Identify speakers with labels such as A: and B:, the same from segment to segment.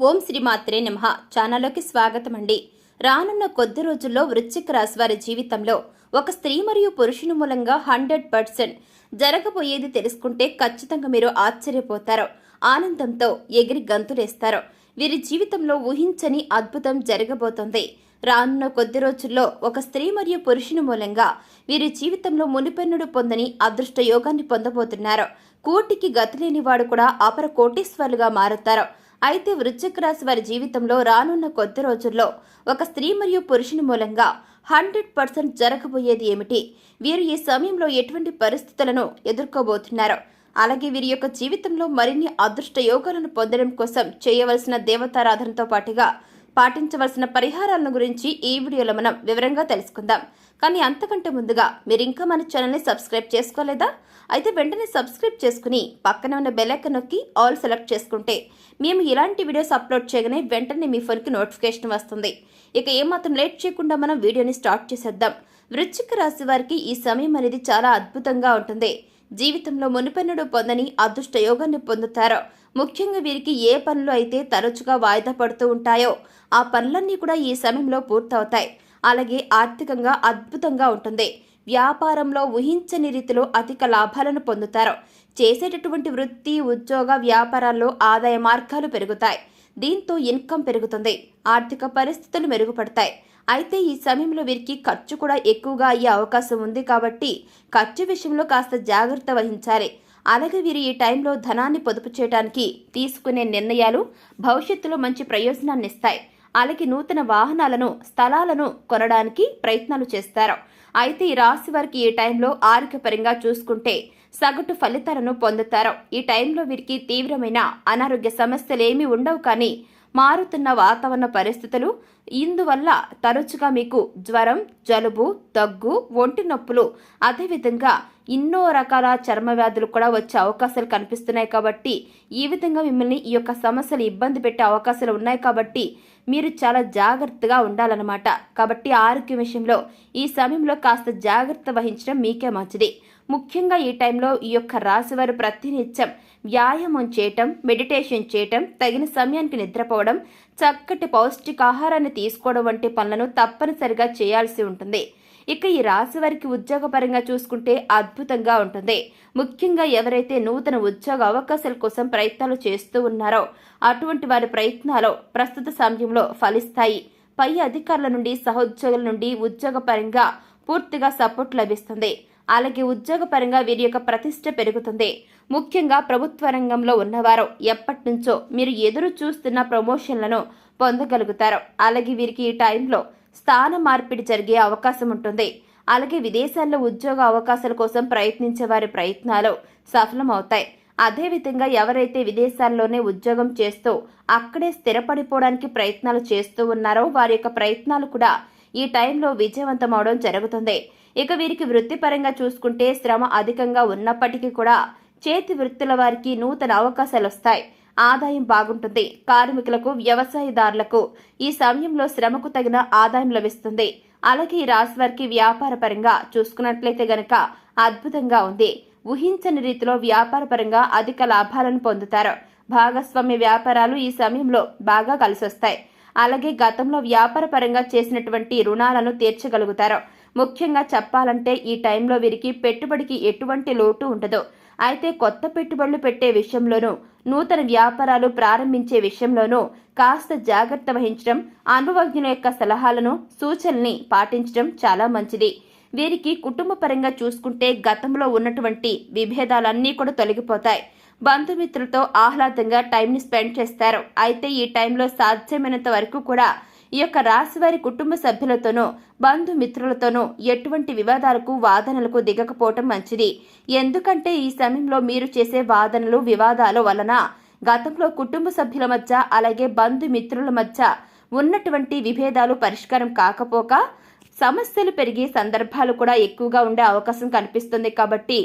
A: ఓం శ్రీ మాత్రే నమః. ఛానల్లోకి స్వాగతం అండి. రానున్న కొద్ది రోజుల్లో వృశ్చిక రాశి వారి జీవితంలో ఒక స్త్రీ మరియు పురుషుని మూలంగా 100% జరగబోయేది తెలుసుకుంటే ఖచ్చితంగా మీరు ఆశ్చర్యపోతారు, ఆనందంతో ఎగిరి గంతులేస్తారు. వీరి జీవితంలో ఊహించని అద్భుతం జరగబోతోంది. రానున్న కొద్ది రోజుల్లో ఒక స్త్రీ మరియు పురుషుని మూలంగా వీరి జీవితంలో మునిపెన్నుడు పొందని అదృష్ట యోగాన్ని పొందబోతున్నారు. కోటికి గతిలేని వాడు కూడా అపర కోటీశ్వరులుగా మారుతారు. అయితే వృశ్చిక రాశి వారి జీవితంలో రానున్న కొద్ది రోజుల్లో ఒక స్త్రీ మరియు పురుషుని మూలంగా 100% జరగబోయేది ఏమిటి, వీరు ఈ సమయంలో ఎటువంటి పరిస్థితులను ఎదుర్కోబోతున్నారు, అలాగే వీరి యొక్క జీవితంలో మరిన్ని అదృష్ట యోగాలను పొందడం కోసం చేయవలసిన దేవతారాధనతో పాటుగా పాటించవలసిన పరిహారాలను గురించి ఈ వీడియోలో మనం వివరంగా తెలుసుకుందాం. కానీ అంతకంటే ముందుగా మీరు ఇంకా మన ఛానల్ని సబ్స్క్రైబ్ చేసుకోలేదా? అయితే వెంటనే సబ్స్క్రైబ్ చేసుకుని పక్కన ఉన్న బెల్ ఐకాన్ నొక్కి ఆల్ సెలెక్ట్ చేసుకుంటే మేము ఇలాంటి వీడియోస్ అప్లోడ్ చేయగానే వెంటనే మీ ఫోన్కి నోటిఫికేషన్ వస్తుంది. ఇక ఏమాత్రం లేట్ చేయకుండా మనం వీడియోని స్టార్ట్ చేసేద్దాం. వృశ్చిక రాశి వారికి ఈ సమయం అనేది చాలా అద్భుతంగా ఉంటుంది. జీవితంలో మునిపెన్నడు పొందని అదృష్ట యోగాన్ని పొందుతారో. ముఖ్యంగా వీరికి ఏ పనులు అయితే తరచుగా వాయిదా పడుతూ ఉంటాయో ఆ పనులన్నీ కూడా ఈ సమయంలో పూర్తవుతాయి. అలాగే ఆర్థికంగా అద్భుతంగా ఉంటుంది. వ్యాపారంలో ఊహించని రీతిలో అధిక లాభాలను పొందుతారు. చేసేటటువంటి వృత్తి, ఉద్యోగ, వ్యాపారాల్లో ఆదాయ మార్గాలు పెరుగుతాయి. దీంతో ఇన్కమ్ పెరుగుతుంది. ఆర్థిక పరిస్థితులు మెరుగుపడతాయి. అయితే ఈ సమయంలో వీరికి ఖర్చు కూడా ఎక్కువగా అయ్యే అవకాశం ఉంది కాబట్టి ఖర్చు విషయంలో కాస్త జాగ్రత్త వహించాలి. అలాగే వీరు ఈ టైంలో ధనాన్ని పొదుపు చేయడానికి తీసుకునే నిర్ణయాలు భవిష్యత్తులో మంచి ప్రయోజనాన్ని ఇస్తాయి. అలాగే నూతన వాహనాలను, స్థలాలను కొనడానికి ప్రయత్నాలు చేస్తారు. అయితే ఈ రాశి వారికి ఈ టైంలో ఆరోగ్యపరంగా చూసుకుంటే సగటు ఫలితాలను పొందుతారు. ఈ టైంలో వీరికి తీవ్రమైన అనారోగ్య సమస్యలు ఏమీ ఉండవు. కానీ మారుతున్న వాతావరణ పరిస్థితులు, ఇందువల్ల తరచుగా మీకు జ్వరం, జలుబు, దగ్గు, ఒంటి నొప్పులు, అదేవిధంగా ఎన్నో రకాల చర్మ వ్యాధులు కూడా వచ్చే అవకాశాలు కనిపిస్తున్నాయి. కాబట్టి ఈ విధంగా మిమ్మల్ని ఈ యొక్క సమస్యలు ఇబ్బంది పెట్టే అవకాశాలు ఉన్నాయి. కాబట్టి మీరు చాలా జాగ్రత్తగా ఉండాలన్నమాట. కాబట్టి ఆరోగ్య విషయంలో ఈ సమయంలో కాస్త జాగ్రత్త వహించడం మీకే మంచిది. ముఖ్యంగా ఈ టైంలో ఈ యొక్క రాశివారు ప్రతినిత్యం వ్యాయామం చేయటం, మెడిటేషన్ చేయటం, తగిన సమయానికి నిద్రపోవడం, చక్కటి పౌష్టికాహారాన్ని తీసుకోవడం వంటి పనులను తప్పనిసరిగా చేయాల్సి ఉంటుంది. ఇక ఈ రాశి వారికి ఉద్యోగపరంగా చూసుకుంటే అద్భుతంగా ఉంటుంది. ముఖ్యంగా ఎవరైతే నూతన ఉద్యోగ అవకాశాల కోసం ప్రయత్నాలు చేస్తూ ఉన్నారో అటువంటి వారి ప్రయత్నాలు ప్రస్తుత సమయంలో ఫలిస్తాయి. పై అధికారుల నుండి, సహోద్యోగుల నుండి ఉద్యోగపరంగా పూర్తిగా సపోర్ట్ లభిస్తుంది. అలాగే ఉద్యోగపరంగా వీరి యొక్క ప్రతిష్ట పెరుగుతుంది. ముఖ్యంగా ప్రభుత్వ రంగంలో ఉన్నవారు ఎప్పటి నుంచో మీరు ఎదురు చూస్తున్న ప్రమోషన్లను పొందగలుగుతారు. అలాగే వీరికి ఈ టైంలో స్థాన మార్పిడి జరిగే అవకాశం ఉంటుంది. అలాగే విదేశాల్లో ఉద్యోగ అవకాశాల కోసం ప్రయత్నించే వారి ప్రయత్నాలు సఫలమవుతాయి. అదేవిధంగా ఎవరైతే విదేశాల్లోనే ఉద్యోగం చేస్తూ అక్కడే స్థిరపడిపోవడానికి ప్రయత్నాలు చేస్తూ ఉన్నారో వారి యొక్క ప్రయత్నాలు కూడా ఈ టైంలో విజయవంతం అవడం జరుగుతుంది. ఇక వీరికి వృత్తిపరంగా చూసుకుంటే శ్రమ అధికంగా ఉన్నప్పటికీ కూడా చేతి వృత్తుల వారికి నూతన అవకాశాలు వస్తాయి. ఆదాయం బాగుంటుంది. కార్మికులకు, వ్యవసాయదారులకు ఈ సమయంలో శ్రమకు తగిన ఆదాయం లభిస్తుంది. అలాగే ఈ రాశి వారికి వ్యాపార పరంగా చూసుకున్నట్లయితే గనక అద్భుతంగా ఉంది. ఊహించని రీతిలో వ్యాపార పరంగా అధిక లాభాలను పొందుతారు. భాగస్వామ్య వ్యాపారాలు ఈ సమయంలో బాగా కలిసొస్తాయి. అలాగే గతంలో వ్యాపార పరంగా చేసినటువంటి రుణాలను తీర్చగలుగుతారు. ముఖ్యంగా చెప్పాలంటే ఈ టైంలో వీరికి పెట్టుబడికి ఎటువంటి లోటు ఉండదు. అయితే కొత్త పెట్టుబడులు పెట్టే విషయంలోనూ, నూతన వ్యాపారాలు ప్రారంభించే విషయంలోనూ కాస్త జాగ్రత్త వహించడం, అనుభవజ్ఞుల యొక్క సలహాలను, సూచనల్ని పాటించడం చాలా మంచిది. వీరికి కుటుంబ పరంగా చూసుకుంటే గతంలో ఉన్నటువంటి విభేదాలన్నీ కూడా తొలగిపోతాయి. బంధుమిత్రులతో ఆహ్లాదంగా టైంని స్పెండ్ చేస్తారు. అయితే ఈ టైంలో సాధ్యమైనంత వరకు కూడా ఈ యొక్క రాశివారి కుటుంబ సభ్యులతోనూ, బంధుమిత్రులతోనూ ఎటువంటి వివాదాలకు, వాదనలకు దిగకపోవటం మంచిది. ఎందుకంటే ఈ సమయంలో మీరు చేసే వాదనలు, వివాదాల వలన గతంలో కుటుంబ సభ్యుల మధ్య, అలాగే బంధుమిత్రుల మధ్య ఉన్నటువంటి విభేదాలు పరిష్కారం కాకపోక సమస్యలు పెరిగే సందర్భాలు కూడా ఎక్కువగా ఉండే అవకాశం కనిపిస్తుంది. కాబట్టి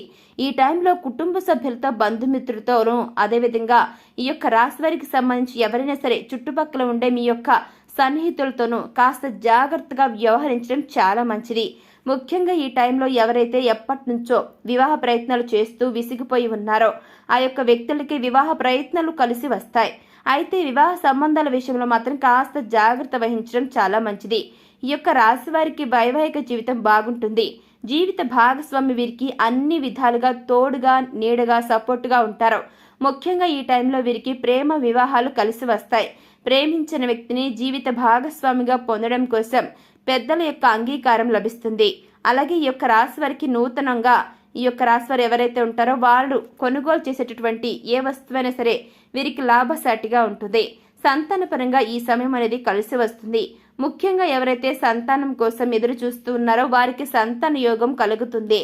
A: ఈ టైంలో కుటుంబ సభ్యులతో, బంధుమిత్రులతోనూ, అదేవిధంగా ఈ యొక్క రాశివారికి సంబంధించి ఎవరైనా సరే చుట్టుపక్కల ఉండే మీ యొక్క సన్నిహితులతోనూ కాస్త జాగ్రత్తగా వ్యవహరించడం చాలా మంచిది. ముఖ్యంగా ఈ టైంలో ఎవరైతే ఎప్పటి నుంచో వివాహ ప్రయత్నాలు చేస్తూ విసిగిపోయి ఉన్నారో ఆ యొక్క వ్యక్తులకి వివాహ ప్రయత్నాలు కలిసి వస్తాయి. అయితే వివాహ సంబంధాల విషయంలో మాత్రం కాస్త జాగ్రత్త వహించడం చాలా మంచిది. ఈ యొక్క రాశి వారికి వైవాహిక జీవితం బాగుంటుంది. జీవిత భాగస్వామి వీరికి అన్ని విధాలుగా తోడుగా నీడగా సపోర్టుగా ఉంటారు. ముఖ్యంగా ఈ టైంలో వీరికి ప్రేమ వివాహాలు కలిసి వస్తాయి. ప్రేమించిన వ్యక్తిని జీవిత భాగస్వామిగా పొందడం కోసం పెద్దల యొక్క అంగీకారం లభిస్తుంది. అలాగే ఈ యొక్క రాశి వారికి నూతనంగా ఈ యొక్క రాశి వారు ఎవరైతే ఉంటారో వాళ్ళు కొనుగోలు చేసేటటువంటి ఏ వస్తువైనా సరే వీరికి లాభసాటిగా ఉంటుంది. సంతానపరంగా ఈ సమయం అనేది కలిసి వస్తుంది. ముఖ్యంగా ఎవరైతే సంతానం కోసం ఎదురు చూస్తూ ఉన్నారో వారికి సంతాన యోగం కలుగుతుంది.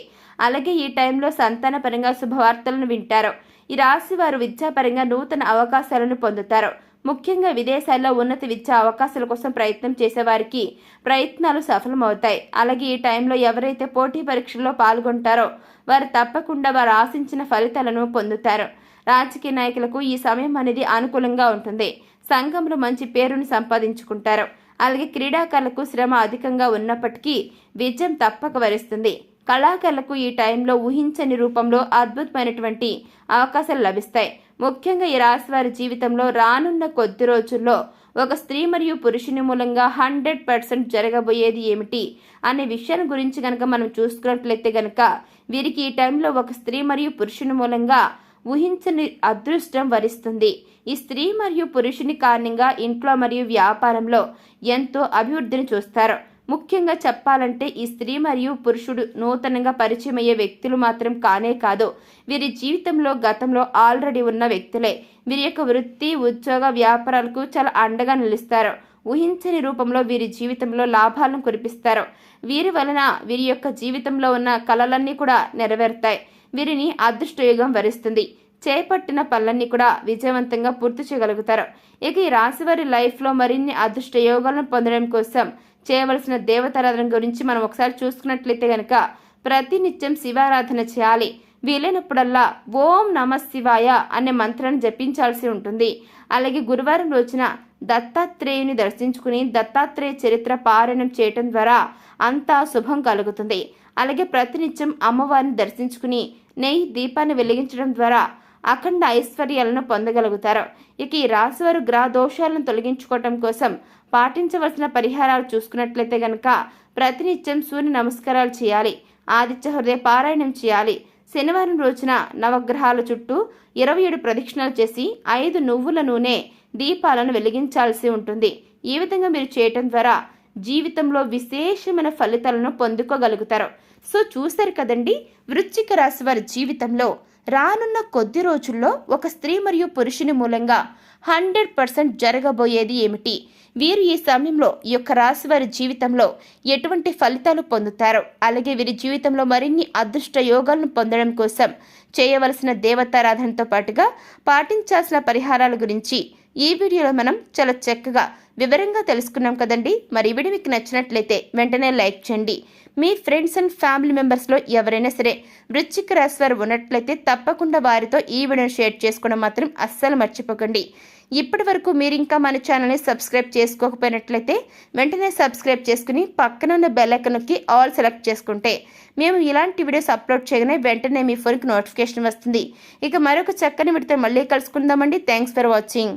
A: అలాగే ఈ టైంలో సంతానపరంగా శుభవార్తలను వింటారు. ఈ రాశి వారు విద్యాపరంగా నూతన అవకాశాలను పొందుతారు. ముఖ్యంగా విదేశాల్లో ఉన్నత విద్యా అవకాశాల కోసం ప్రయత్నం చేసేవారికి ప్రయత్నాలు సఫలమవుతాయి. అలాగే ఈ టైంలో ఎవరైతే పోటీ పరీక్షల్లో పాల్గొంటారో వారు తప్పకుండా వారు ఆశించిన ఫలితాలను పొందుతారు. రాజకీయ నాయకులకు ఈ సమయం అనేది అనుకూలంగా ఉంటుంది. సంఘంలో మంచి పేరును సంపాదించుకుంటారు. అలాగే క్రీడాకారులకు శ్రమ అధికంగా ఉన్నప్పటికీ విజయం తప్పక వరిస్తుంది. కళాకారులకు ఈ టైంలో ఊహించని రూపంలో అద్భుతమైనటువంటి అవకాశాలు లభిస్తాయి. ముఖ్యంగా ఈ రాశి వారి జీవితంలో రానున్న కొద్ది రోజుల్లో ఒక స్త్రీ మరియు పురుషుని మూలంగా 100% జరగబోయేది ఏమిటి అనే విషయాన్ని గురించి కనుక మనం చూసుకున్నట్లయితే కనుక వీరికి ఈ టైంలో ఒక స్త్రీ మరియు పురుషుని మూలంగా ఊహించని అదృష్టం వరిస్తుంది. ఈ స్త్రీ మరియు పురుషుని కారణంగా ఇంట్లో మరియు వ్యాపారంలో ఎంతో అభివృద్ధిని చూస్తారు. ముఖ్యంగా చెప్పాలంటే ఈ స్త్రీ మరియు పురుషుడు నూతనంగా పరిచయం అయ్యే వ్యక్తులు మాత్రం కానే కాదు, వీరి జీవితంలో గతంలో ఆల్రెడీ ఉన్న వ్యక్తులే. వీరి యొక్క వృత్తి ఉద్యోగ వ్యాపారాలకు చాలా అండగా నిలుస్తారు. ఊహించని రూపంలో వీరి జీవితంలో లాభాలను కురిపిస్తారు. వీరి వలన వీరి యొక్క జీవితంలో ఉన్న కలలన్నీ కూడా నెరవేరుతాయి. వీరిని అదృష్టయోగం వరిస్తుంది. చేపట్టిన పనులన్నీ కూడా విజయవంతంగా పూర్తి చేయగలుగుతారు. ఇక ఈ రాశివారి లైఫ్లో మరిన్ని అదృష్ట యోగాలను పొందడం కోసం చేయవలసిన దేవతారాధన గురించి మనం ఒకసారి చూసుకున్నట్లయితే కనుక ప్రతినిత్యం శివారాధన చేయాలి. వీలైనప్పుడల్లా ఓం నమ శివాయ అనే మంత్రాన్ని జపించాల్సి ఉంటుంది. అలాగే గురువారం రోజున దత్తాత్రేయుని దర్శించుకుని దత్తాత్రేయ చరిత్ర పారాయణం చేయటం ద్వారా అంతా శుభం కలుగుతుంది. అలాగే ప్రతినిత్యం అమ్మవారిని దర్శించుకుని నెయ్యి దీపాన్ని వెలిగించడం ద్వారా అఖండ ఐశ్వర్యాలను పొందగలుగుతారు. ఇక ఈ రాశివారు గ్రహ దోషాలను తొలగించుకోవటం కోసం పాటించవలసిన పరిహారాలు చూసుకున్నట్లయితే కనుక ప్రతినిత్యం సూర్య నమస్కారాలు చేయాలి. ఆదిత్య హృదయ పారాయణం చేయాలి. శనివారం రోజున నవగ్రహాల చుట్టూ 27 ప్రదక్షిణాలు చేసి 5 నువ్వుల నూనె దీపాలను వెలిగించాల్సి ఉంటుంది. ఈ విధంగా మీరు చేయటం ద్వారా జీవితంలో విశేషమైన ఫలితాలను పొందుకోగలుగుతారు. సో చూశారు కదండి, వృశ్చిక రాశి వారి జీవితంలో రానున్న కొద్ది రోజుల్లో ఒక స్త్రీ మరియు పురుషుని మూలంగా 100% జరగబోయేది ఏమిటి, వీరు ఈ సమయంలో ఈ యొక్క రాశి వారి జీవితంలో ఎటువంటి ఫలితాలు పొందుతారో, అలాగే వీరి జీవితంలో మరిన్ని అదృష్ట యోగాలను పొందడం కోసం చేయవలసిన దేవతారాధనతో పాటుగా పాటించాల్సిన పరిహారాల గురించి ఈ వీడియోలో మనం చాలా చక్కగా వివరంగా తెలుసుకున్నాం కదండి. మరి ఈ వీడియో మీకు నచ్చినట్లయితే వెంటనే లైక్ చేయండి. మీ ఫ్రెండ్స్ అండ్ ఫ్యామిలీ మెంబర్స్లో ఎవరైనా సరే వృశ్చిక రాశి వారు ఉన్నట్లయితే తప్పకుండా వారితో ఈ వీడియోని షేర్ చేసుకోవడం మాత్రం అస్సలు మర్చిపోకండి. ఇప్పటి వరకు మీరు ఇంకా మన ఛానల్ని సబ్స్క్రైబ్ చేసుకోకపోయినట్లయితే వెంటనే సబ్స్క్రైబ్ చేసుకుని పక్కన ఉన్న బెల్ ఐకాన్ నొక్కి ఆల్ సెలెక్ట్ చేసుకుంటే మేము ఇలాంటి వీడియోస్ అప్లోడ్ చేయగానే వెంటనే మీ ఫోన్కి నోటిఫికేషన్ వస్తుంది. ఇక మరొక చక్కని వీడియోతో మళ్ళీ కలుసుకుందామండి. Thanks for watching.